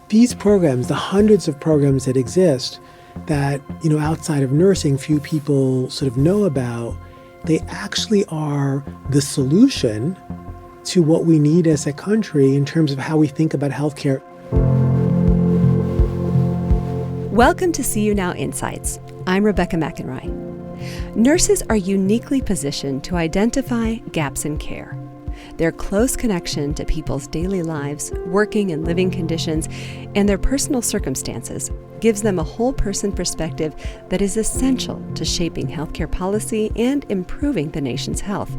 These programs, the hundreds of programs that exist that, outside of nursing, few people sort of know about, they actually are the solution to what we need as a country in terms of how we think about healthcare. Welcome to See You Now Insights. I'm Rebecca McEnroy. Nurses are uniquely positioned to identify gaps in care. Their close connection to people's daily lives, working and living conditions, and their personal circumstances gives them a whole-person perspective that is essential to shaping healthcare policy and improving the nation's health.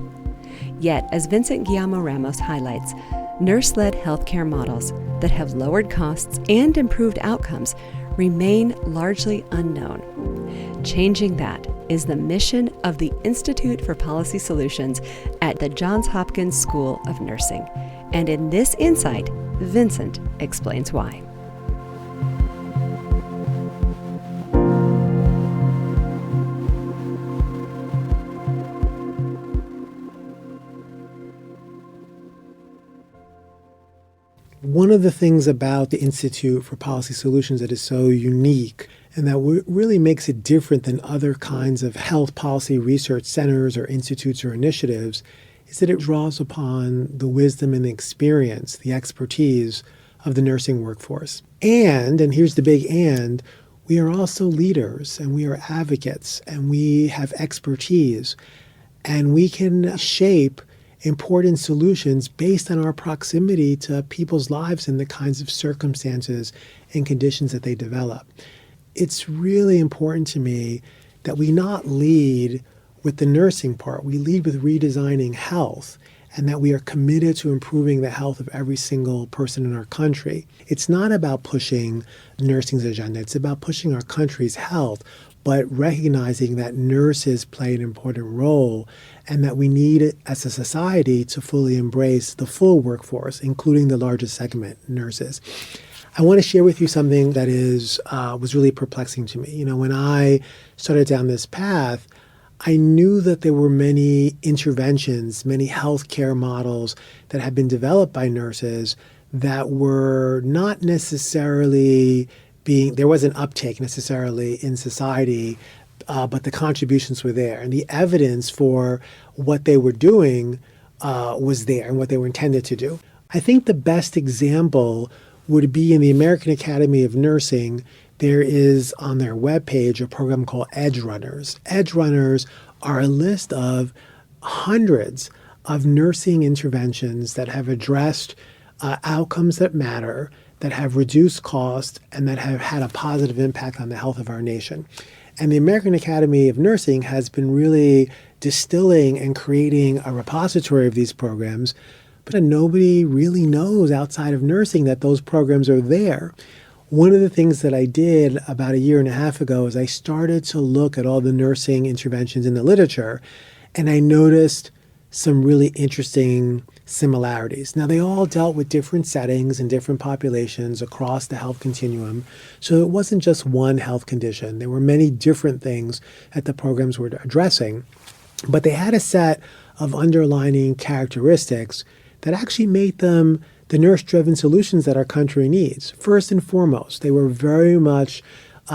Yet, as Vincent Guilamo-Ramos highlights, nurse-led healthcare models that have lowered costs and improved outcomes remain largely unknown. Changing that is the mission of the Institute for Policy Solutions at the Johns Hopkins School of Nursing. And in this insight, Vincent explains why. One of the things about the Institute for Policy Solutions that is so unique and that really makes it different than other kinds of health policy research centers or institutes or initiatives is that it draws upon the wisdom and the experience, the expertise of the nursing workforce. And here's the big and, we are also leaders and we are advocates and we have expertise and we can shape important solutions based on our proximity to people's lives and the kinds of circumstances and conditions that they develop. It's really important to me that we not lead with the nursing part. We lead with redesigning health and that we are committed to improving the health of every single person in our country. It's not about pushing nursing's agenda. It's about pushing our country's health, but recognizing that nurses play an important role and that we need, as a society, to fully embrace the full workforce, including the largest segment, nurses. I want to share with you something that was really perplexing to me. When I started down this path, I knew that there were many interventions, many healthcare models that had been developed by nurses that were not necessarily there was an uptake necessarily in society, but the contributions were there. And the evidence for what they were doing was there and what they were intended to do. I think the best example would be in the American Academy of Nursing. There is on their webpage a program called Edge Runners. Edge Runners are a list of hundreds of nursing interventions that have addressed outcomes that matter, that have reduced cost, and that have had a positive impact on the health of our nation. And the American Academy of Nursing has been really distilling and creating a repository of these programs, but nobody really knows outside of nursing that those programs are there. One of the things that I did about a year and a half ago is I started to look at all the nursing interventions in the literature, and I noticed some really interesting similarities. Now, they all dealt with different settings and different populations across the health continuum. So it wasn't just one health condition. There were many different things that the programs were addressing, but they had a set of underlining characteristics that actually made them the nurse-driven solutions that our country needs. First and foremost, they were very much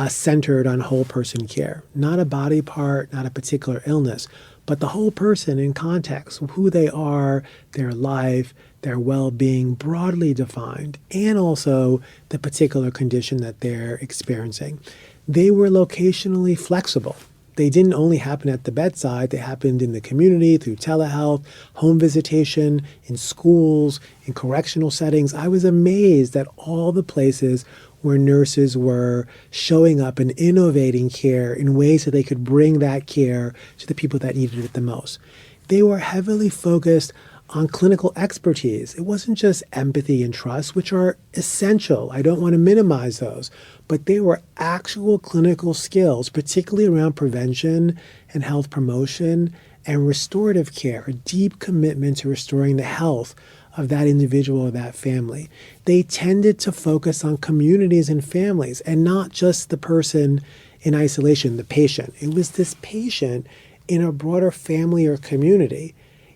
centered on whole person care, not a body part, not a particular illness, but the whole person in context of who they are, their life, their well-being, broadly defined, and also the particular condition that they're experiencing. They were locationally flexible. They didn't only happen at the bedside, they happened in the community through telehealth, home visitation, in schools, in correctional settings. I was amazed at all the places where nurses were showing up and innovating care in ways that they could bring that care to the people that needed it the most. They were heavily focused on clinical expertise. It wasn't just empathy and trust, which are essential. I don't want to minimize those, but they were actual clinical skills, particularly around prevention and health promotion and restorative care, a deep commitment to restoring the health of that individual or that family. They tended to focus on communities and families and not just the person in isolation, the patient. It was this patient in a broader family or community.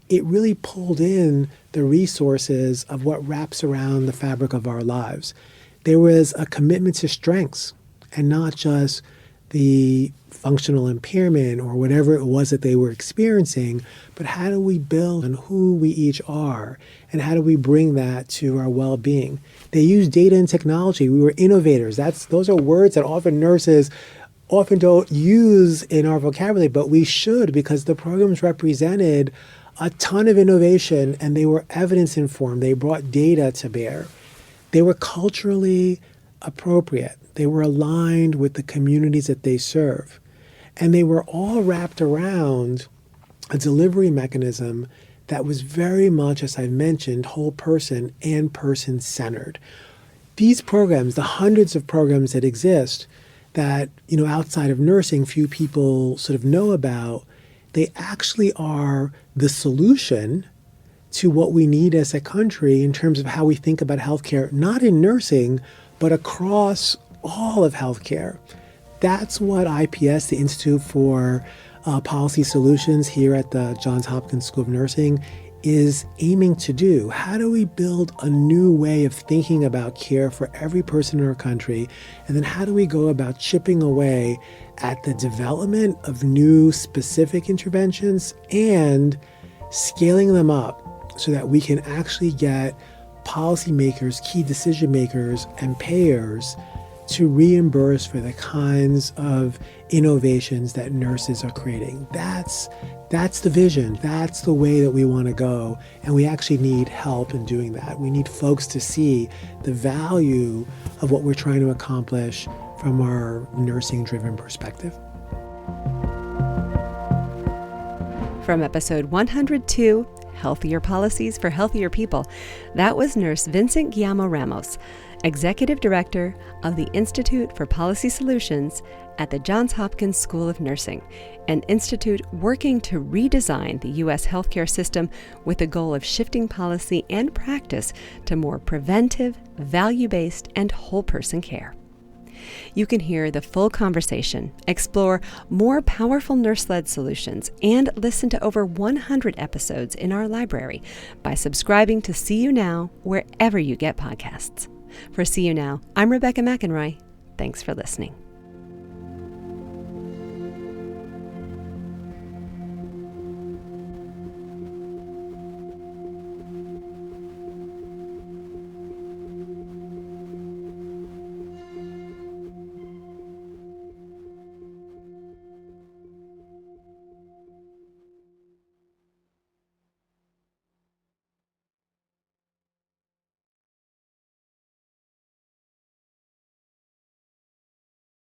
It really pulled in the resources of what wraps around the fabric of our lives. There was a commitment to strengths and not just the functional impairment or whatever it was that they were experiencing, but how do we build on who we each are and how do we bring that to our well-being? They used data and technology. We were innovators. Those are words that often nurses often don't use in our vocabulary, but we should, because the programs represented a ton of innovation and they were evidence-informed. They brought data to bear. They were culturally appropriate. They were aligned with the communities that they serve. And they were all wrapped around a delivery mechanism that was very much, as I mentioned, whole person and person-centered. These programs, the hundreds of programs that exist that, outside of nursing, few people sort of know about, they actually are the solution to what we need as a country in terms of how we think about healthcare, not in nursing, but across all of healthcare. That's what IPS, the Institute for Policy Solutions here at the Johns Hopkins School of Nursing, is aiming to do. How do we build a new way of thinking about care for every person in our country? And then how do we go about chipping away at the development of new specific interventions and scaling them up so that we can actually get policymakers, key decision makers, and payers to reimburse for the kinds of innovations that nurses are creating. That's the vision. That's the way that we want to go. And we actually need help in doing that. We need folks to see the value of what we're trying to accomplish from our nursing-driven perspective. From episode 102, Healthier Policies for Healthier People, that was nurse Vincent Guilamo-Ramos, Executive Director of the Institute for Policy Solutions at the Johns Hopkins School of Nursing, an institute working to redesign the U.S. healthcare system with the goal of shifting policy and practice to more preventive, value-based, and whole-person care. You can hear the full conversation, explore more powerful nurse-led solutions, and listen to over 100 episodes in our library by subscribing to See You Now wherever you get podcasts. For See You Now, I'm Rebecca McEnroy. Thanks for listening.